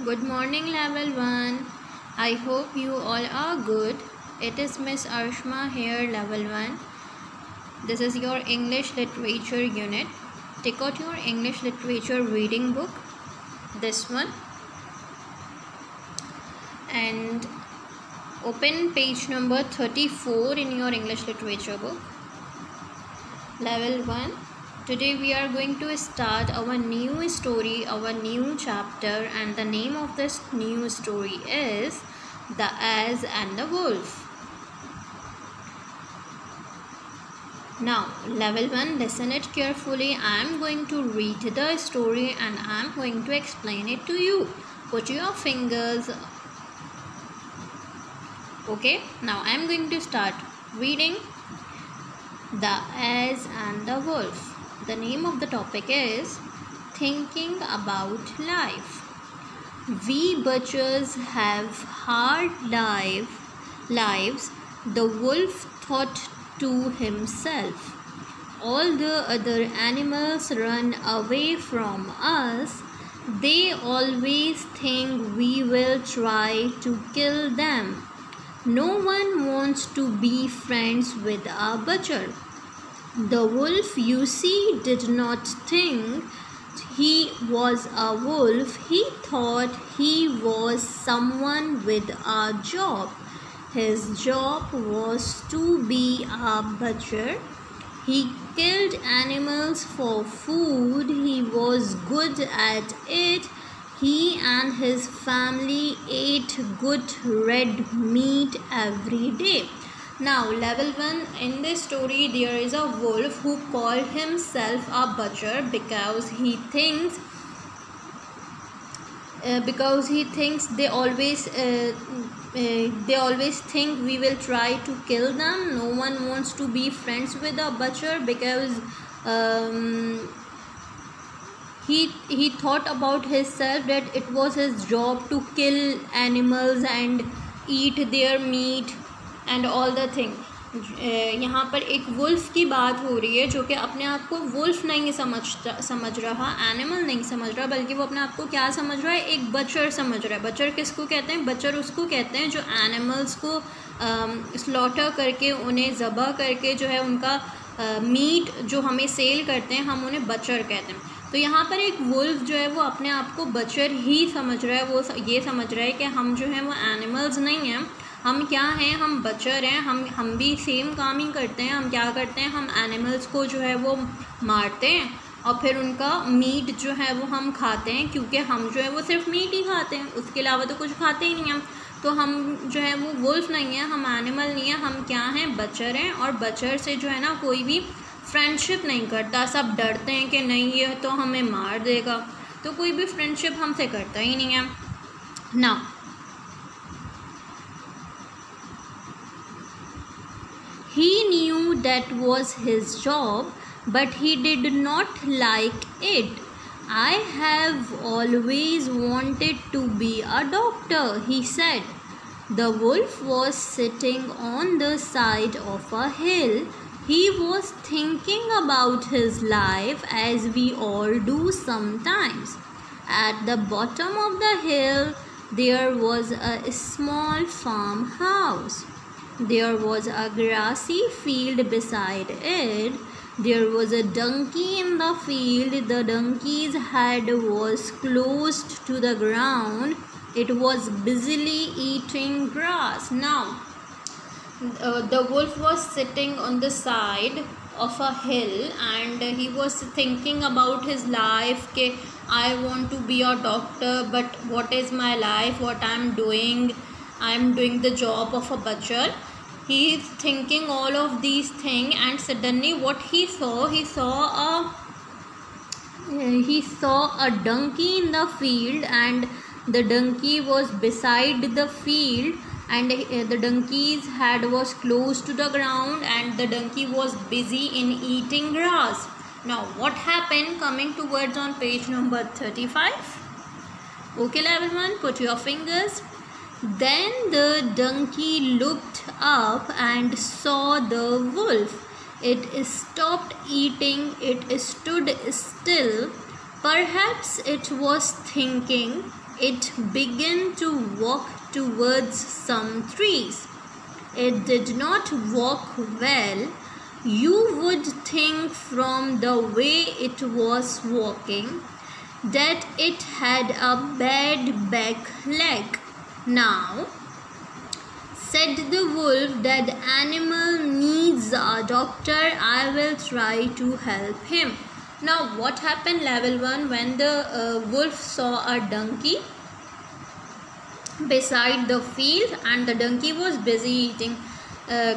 Good morning, level 1. I hope you all are good. It is Miss Arshma here, level 1. This is your English literature unit. Take out your English literature reading book, this one, and open page number 34 in your English literature book. Level 1. Today we are going to start our new story, our new chapter, and the name of this new story is The Ass and the Wolf. Now, level 1, listen it carefully. I am going to read the story and I am going to explain it to you. Put your fingers. Okay, now I am going to start reading The Ass and the Wolf. The name of the topic is Thinking About Life. We butchers have hard lives, the wolf thought to himself. All the other animals run away from us. They always think we will try to kill them. No one wants to be friends with a butcher. The wolf, you see, did not think he was a wolf. He thought he was someone with a job. His job was to be a butcher. He killed animals for food. He was good at it. He and his family ate good red meat every day. Now, level 1, in this story, there is a wolf who called himself a butcher because he thinks they always think we will try to kill them. No one wants to be friends with a butcher because he thought about himself that it was his job to kill animals and eat their meat and all the thing. यहाँ पर एक wolf की बात हो रही है जो कि अपने आप को वुल्फ नहीं समझ रहा, एनिमल नहीं समझ रहा, बल्कि वो अपने आप को क्या समझ रहा है, एक बचर समझ रहा है. बचर किसको कहते हैं? बचर उसको कहते हैं जो एनिमल्स को स्लॉटर करके, उन्हें ज़बह करके जो है उनका मीट जो हमें सेल करते हैं, हम उन्हें बचर कहते हैं. तो यहाँ पर एक वुल्फ जो है वो अपने आप को बचर ही समझ रहा है. वो ये समझ रहा है कि हम जो हैं वो एनिमल्स नहीं हैं, हम क्या हैं, हम बचर हैं. हम भी सेम काम ही करते हैं. हम क्या करते हैं, हम एनिमल्स को जो है वो मारते हैं और फिर उनका मीट जो है वो हम खाते हैं, क्योंकि हम जो है वो सिर्फ मीट ही खाते हैं, उसके अलावा तो कुछ खाते ही नहीं हम. तो हम जो है वो वुल्फ नहीं है, हम एनिमल नहीं है, हम क्या हैं, बचर हैं. और बचर से जो है ना कोई भी फ्रेंडशिप नहीं करता. सब डरते हैं कि नहीं ये तो हमें मार देगा, तो कोई भी फ्रेंडशिप हमसे करता ही नहीं है. ना he knew that was his job, but he did not like it. I have always wanted to be a doctor, he said. The wolf was sitting on the side of a hill. He was thinking about his life as we all do sometimes. At the bottom of the hill, there was a small farmhouse. There was a grassy field beside it. There was a donkey in the field. The donkey's head was closed to the ground. It was busily eating grass. Now, the wolf was sitting on the side of a hill and he was thinking about his life. Ke, I want to be a doctor, but what is my life? What I'm doing the job of a butcher. He is thinking all of these things, and suddenly what he saw a donkey in the field, and the donkey was beside the field, and the donkey's head was close to the ground, and the donkey was busy in eating grass. Now what happened? Coming towards on page number 35. Okay, level 1, put your fingers. Then the donkey looked up and saw the wolf. It stopped eating. It stood still. Perhaps it was thinking, it began to walk towards some trees. It did not walk well. You would think from the way it was walking that it had a bad back leg. Now, said the wolf, that animal needs a doctor. I will try to help him. Now, what happened level 1 when the wolf saw a donkey beside the field and the donkey was busy eating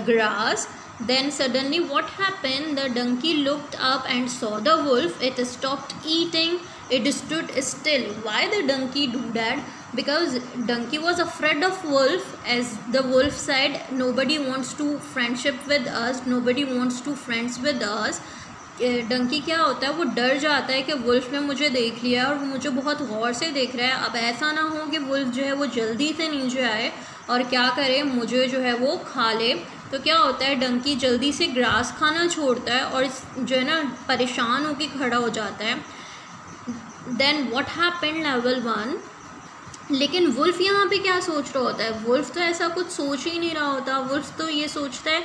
grass? Then suddenly what happened? The donkey looked up and saw the wolf. It stopped eating. It stood still. Why the donkey do that? Because donkey was afraid of wolf. As the wolf said, nobody wants to friendship with us, nobody wants to friends with us. Dunki क्या होता है, वो डर जाता है कि wolf ने मुझे देख लिया और वो मुझे बहुत गौर से देख रहा है. अब ऐसा ना हो कि वुल्फ जो है वो जल्दी से नीचे आए और क्या करे, मुझे जो है वो खा ले. तो क्या होता है, डंकी जल्दी से ग्रास खाना छोड़ता है और जो है ना परेशान होकर खड़ा हो जाता है. Then what happened level 1. लेकिन वुल्फ यहाँ पे क्या सोच रहा होता है? वुल्फ तो ऐसा कुछ सोच ही नहीं रहा होता. वुल्फ तो ये सोचता है.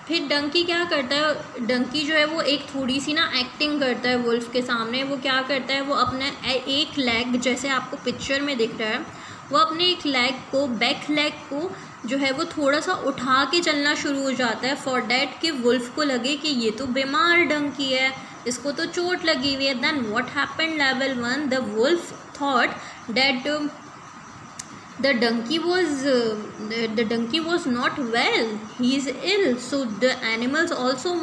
फिर डंकी क्या करता है? डंकी जो है वो एक थोड़ी सी ना एक्टिंग करता है वुल्फ के सामने. वो क्या करता है, वो अपने एक लेग, जैसे आपको पिक्चर में दिख रहा है, वो अपने एक लेग को, बैक लेग को जो है वो थोड़ा सा उठा के चलना शुरू हो जाता है, फॉर डैट कि वुल्फ को लगे कि ये तो बीमार डंकी है, इसको तो चोट लगी हुई है. Then what happened level 1. The wolf thought that the donkey was not well. He is ill. So the animals also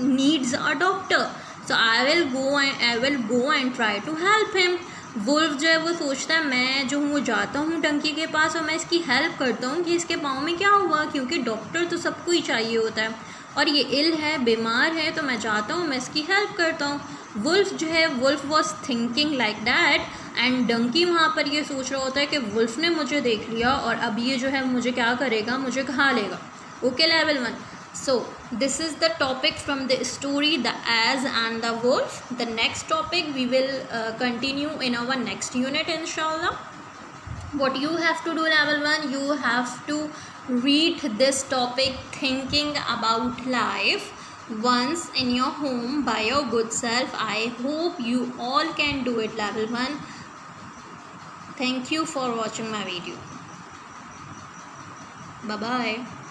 needs a doctor. So I will go and try to help him. Wolf जो है वो सोचता है, मैं जो हूँ वो जाता हूँ डंकी के पास और मैं इसकी हेल्प करता हूँ कि इसके पाँव में क्या हुआ, क्योंकि डॉक्टर तो सबको ही चाहिए होता है और ये इल है, बीमार है, तो मैं जाता हूँ, मैं इसकी हेल्प करता हूँ. वुल्फ जो है, wolf was thinking like that. And donkey वहाँ पर ये सोच रहा होता है कि वुल्फ ने मुझे देख लिया और अब ये जो है मुझे क्या करेगा, मुझे खा लेगा. Okay level 1. So this is the topic from the story, the ass and the wolf. The next topic we will continue in our next unit inshallah. What you have to do level 1, you have to read this topic, thinking about life, once in your home by your good self. I hope you all can do it level 1. Thank you for watching my video. Bye bye.